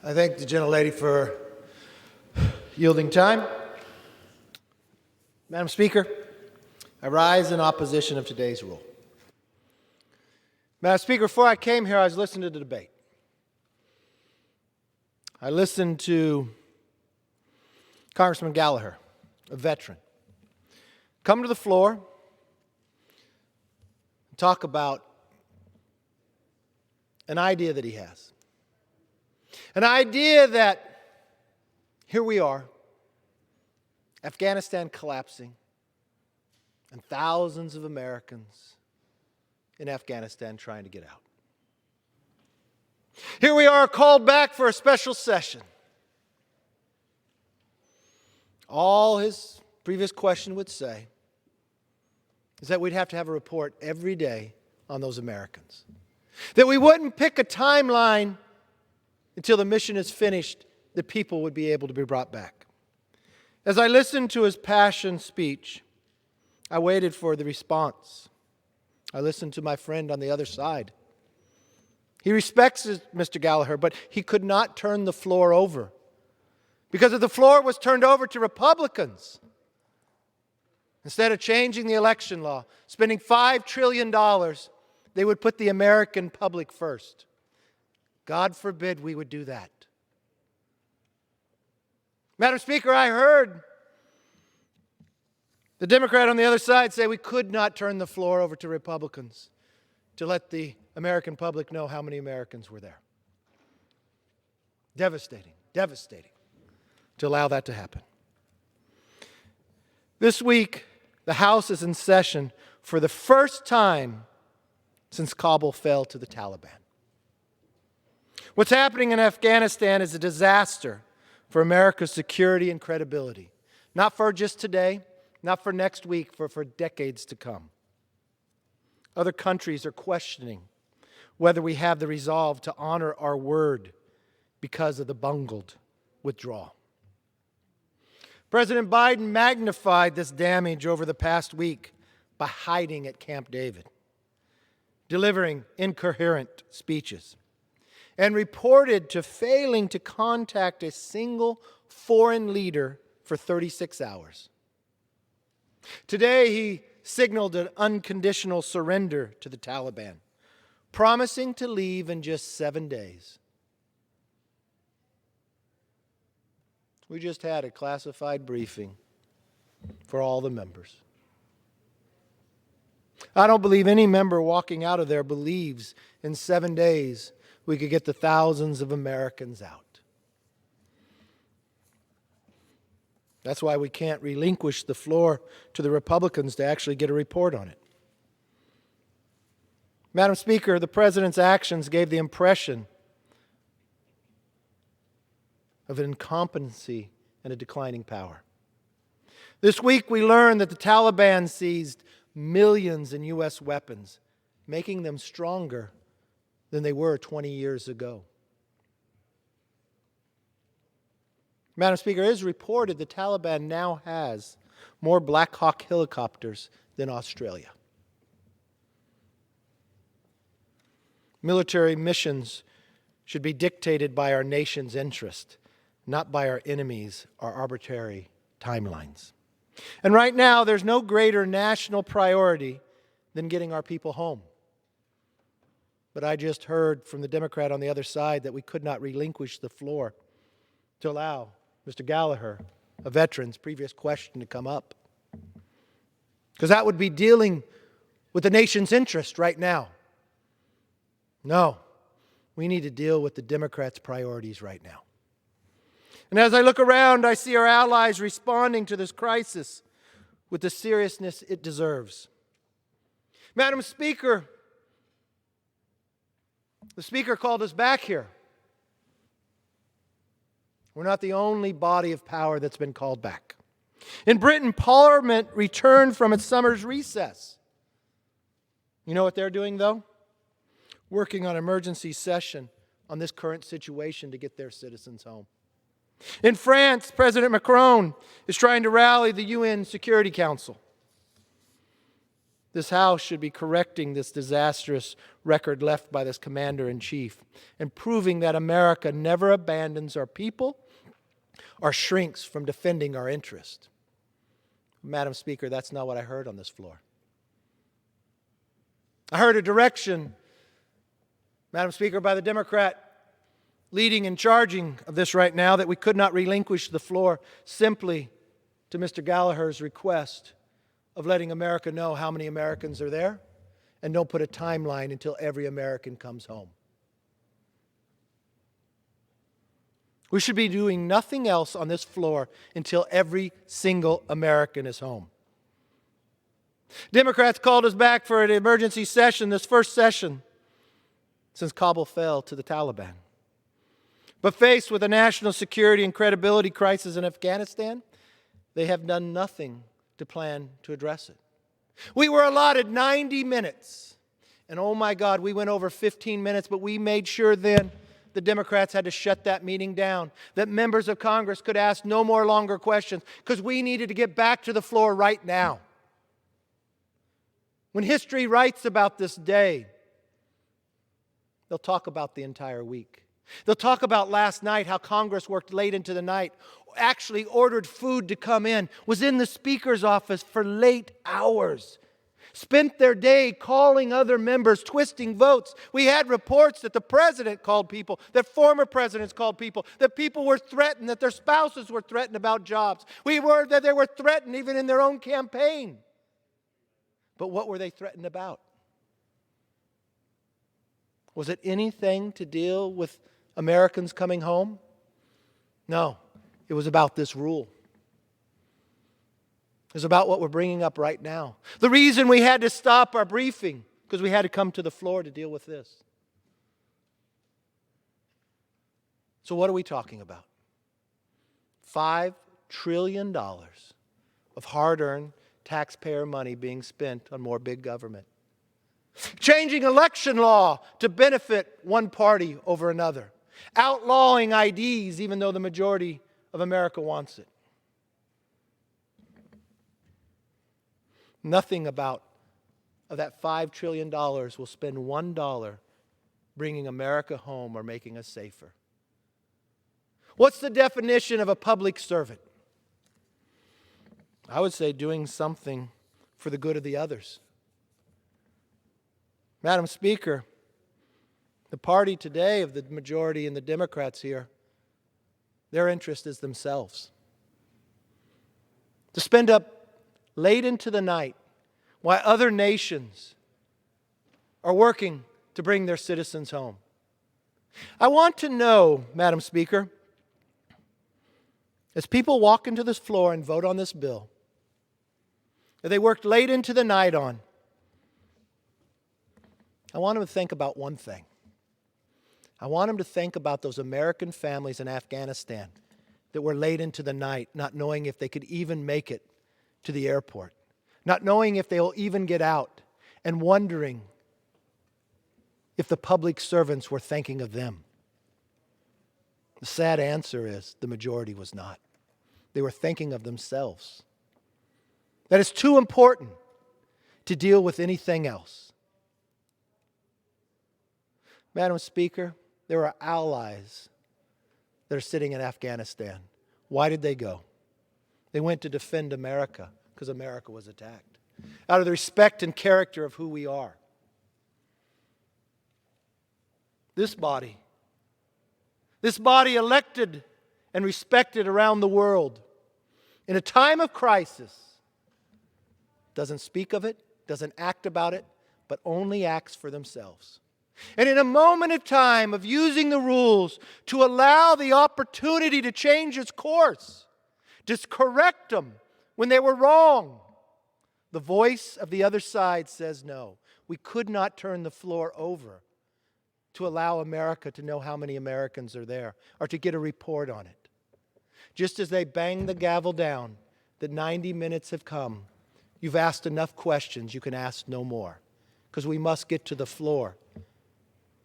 I thank the gentlelady for yielding time. Madam Speaker, I rise in opposition of today's rule. Madam Speaker, before I came here, I was listening to the debate. I listened to Congressman Gallagher, a veteran, come to the floor and talk about an idea that he has. An idea that here we are, Afghanistan collapsing, and thousands of Americans in Afghanistan trying to get out. Here we are called back for a special session. All his previous question would say is that we'd have to have a report every day on those Americans. That we wouldn't pick a timeline until the mission is finished, the people would be able to be brought back. As I listened to his passion speech, I waited for the response. I listened to my friend on the other side. He respects Mr. Gallagher, but he could not turn the floor over. Because if the floor was turned over to Republicans, instead of changing the election law, spending $5 trillion, they would put the American public first. God forbid we would do that. Madam Speaker, I heard the Democrat on the other side say we could not turn the floor over to Republicans to let the American public know how many Americans were there. Devastating, devastating to allow that to happen. This week, the House is in session for the first time since Kabul fell to the Taliban. What's happening in Afghanistan is a disaster for America's security and credibility. Not for just today, not for next week, but for decades to come. Other countries are questioning whether we have the resolve to honor our word because of the bungled withdrawal. President Biden magnified this damage over the past week by hiding at Camp David, delivering incoherent speeches, and reported to failing to contact a single foreign leader for 36 hours. Today, he signaled an unconditional surrender to the Taliban, promising to leave in just 7 days. We just had a classified briefing for all the members. I don't believe any member walking out of there believes in 7 days we could get the thousands of Americans out. That's why we can't relinquish the floor to the Republicans to actually get a report on it. Madam Speaker, the President's actions gave the impression of an incompetency and a declining power. This week we learned that the Taliban seized millions in U.S. weapons, making them stronger than they were 20 years ago. Madam Speaker, it is reported the Taliban now has more Black Hawk helicopters than Australia. Military missions should be dictated by our nation's interest, not by our enemies or arbitrary timelines. And right now, there's no greater national priority than getting our people home. But I just heard from the Democrat on the other side that we could not relinquish the floor to allow Mr. Gallagher, a veteran's previous question, to come up. Because that would be dealing with the nation's interest right now. No, we need to deal with the Democrats' priorities right now. And as I look around, I see our allies responding to this crisis with the seriousness it deserves. Madam Speaker, the Speaker called us back here. We're not the only body of power that's been called back. In Britain, Parliament returned from its summer's recess. You know what they're doing, though? Working on emergency session on this current situation to get their citizens home. In France, President Macron is trying to rally the UN Security Council. This House should be correcting this disastrous record left by this commander-in-chief and proving that America never abandons our people or shrinks from defending our interest. Madam Speaker, that's not what I heard on this floor. I heard a direction, Madam Speaker, by the Democrat leading and charging of this right now, that we could not relinquish the floor simply to Mr. Gallagher's request of letting America know how many Americans are there, and don't put a timeline until every American comes home. We should be doing nothing else on this floor until every single American is home. Democrats called us back for an emergency session, this first session since Kabul fell to the Taliban. But faced with a national security and credibility crisis in Afghanistan, they have done nothing to plan to address it. We were allotted 90 minutes, and oh my God, we went over 15 minutes, but we made sure then the Democrats had to shut that meeting down, that members of Congress could ask no more longer questions, because we needed to get back to the floor right now. When history writes about this day, they'll talk about the entire week. They'll talk about last night, how Congress worked late into the night, actually ordered food to come in, was in the Speaker's office for late hours, spent their day calling other members, twisting votes. We had reports that the President called people, that former presidents called people, that people were threatened, that their spouses were threatened about jobs. We heard that they were threatened even in their own campaign. But what were they threatened about? Was it anything to deal with Americans coming home? No, it was about this rule. It was about what we're bringing up right now. The reason we had to stop our briefing, because we had to come to the floor to deal with this. So what are we talking about? $5 trillion of hard-earned taxpayer money being spent on more big government. Changing election law to benefit one party over another. Outlawing IDs even though the majority of America wants it. Nothing of that $5 trillion will spend $1 bringing America home or making us safer. What's the definition of a public servant? I would say doing something for the good of the others. Madam Speaker, the party today of the majority and the Democrats here, their interest is themselves. To spend up late into the night while other nations are working to bring their citizens home. I want to know, Madam Speaker, as people walk into this floor and vote on this bill that they worked late into the night on, I want them to think about one thing. I want them to think about those American families in Afghanistan that were late into the night, not knowing if they could even make it to the airport, not knowing if they'll even get out, and wondering if the public servants were thinking of them. The sad answer is the majority was not. They were thinking of themselves. That is too important to deal with anything else. Madam Speaker, there are allies that are sitting in Afghanistan. Why did they go? They went to defend America because America was attacked. Out of the respect and character of who we are. This body elected and respected around the world, in a time of crisis, doesn't speak of it, doesn't act about it, but only acts for themselves. And in a moment of time of using the rules to allow the opportunity to change its course, just correct them when they were wrong, the voice of the other side says no. We could not turn the floor over to allow America to know how many Americans are there or to get a report on it. Just as they bang the gavel down that 90 minutes have come, you've asked enough questions, you can ask no more. Because we must get to the floor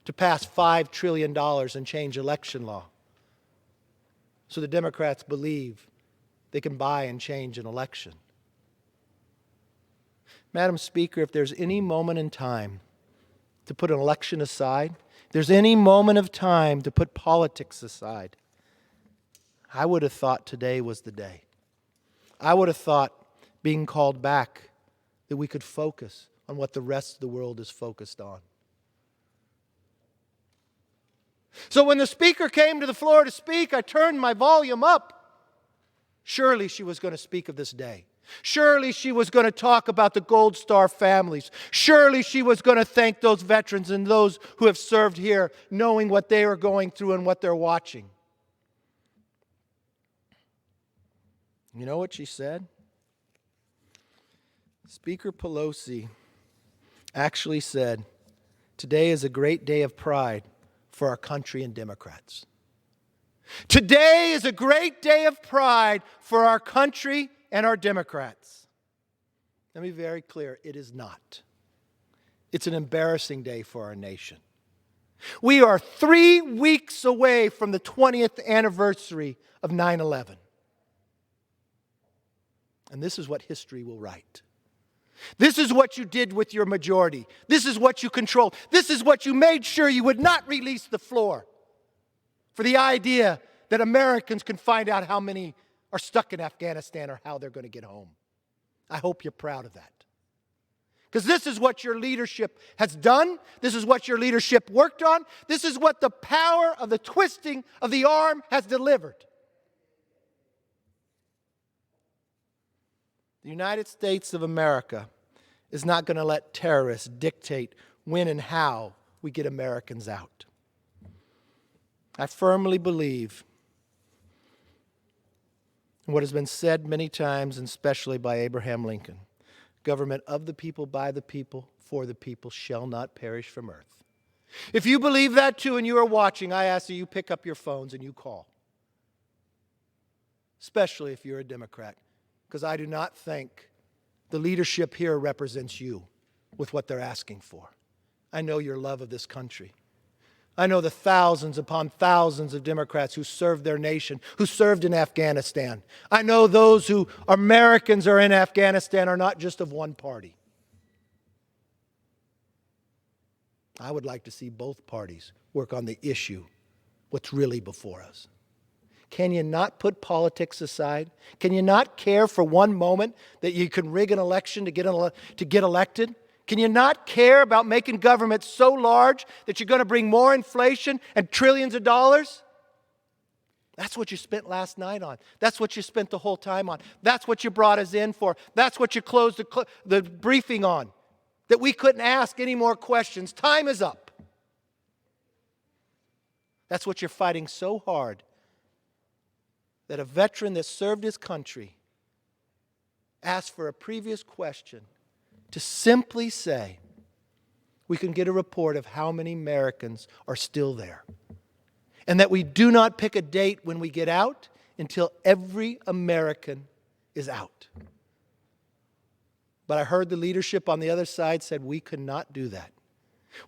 to pass $5 trillion and change election law. So the Democrats believe they can buy and change an election. Madam Speaker, if there's any moment in time to put an election aside, if there's any moment of time to put politics aside, I would have thought today was the day. I would have thought being called back that we could focus on what the rest of the world is focused on. So when the Speaker came to the floor to speak, I turned my volume up. Surely she was going to speak of this day. Surely she was going to talk about the Gold Star families. Surely she was going to thank those veterans and those who have served here, knowing what they are going through and what they're watching. You know what she said? Speaker Pelosi actually said, "Today is a great day of pride for our country and Democrats." Today is a great day of pride for our country and our Democrats. Let me be very clear, it is not. It's an embarrassing day for our nation. We are 3 weeks away from the 20th anniversary of 9/11. And this is what history will write. This is what you did with your majority. This is what you controlled. This is what you made sure you would not release the floor for the idea that Americans can find out how many are stuck in Afghanistan or how they're going to get home. I hope you're proud of that. Because this is what your leadership has done. This is what your leadership worked on. This is what the power of the twisting of the arm has delivered. The United States of America is not going to let terrorists dictate when and how we get Americans out. I firmly believe in what has been said many times, and especially by Abraham Lincoln: government of the people, by the people, for the people shall not perish from earth. If you believe that too and you are watching, I ask that you pick up your phones and you call. Especially if you're a Democrat. Because I do not think the leadership here represents you with what they're asking for. I know your love of this country. I know the thousands upon thousands of Democrats who served their nation, who served in Afghanistan. I know those who Americans are in Afghanistan are not just of one party. I would like to see both parties work on the issue, what's really before us. Can you not put politics aside? Can you not care for one moment that you can rig an election to get elected? Can you not care about making government so large that you're going to bring more inflation and trillions of dollars? That's what you spent last night on. That's what you spent the whole time on. That's what you brought us in for. That's what you closed the briefing on. That we couldn't ask any more questions. Time is up. That's what you're fighting so hard. That a veteran that served his country asked for a previous question to simply say, we can get a report of how many Americans are still there. And that we do not pick a date when we get out until every American is out. But I heard the leadership on the other side said we could not do that.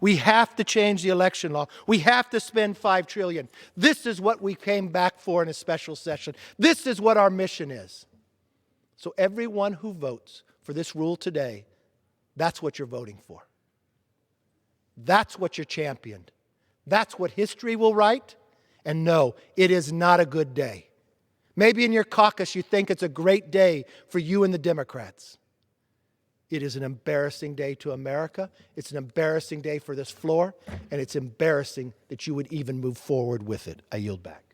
We have to change the election law. We have to spend $5 trillion. This is what we came back for in a special session. This is what our mission is. So everyone who votes for this rule today, that's what you're voting for. That's what you're championed. That's what history will write. And no, it is not a good day. Maybe in your caucus you think it's a great day for you and the Democrats. It is an embarrassing day to America. It's an embarrassing day for this floor. And it's embarrassing that you would even move forward with it. I yield back.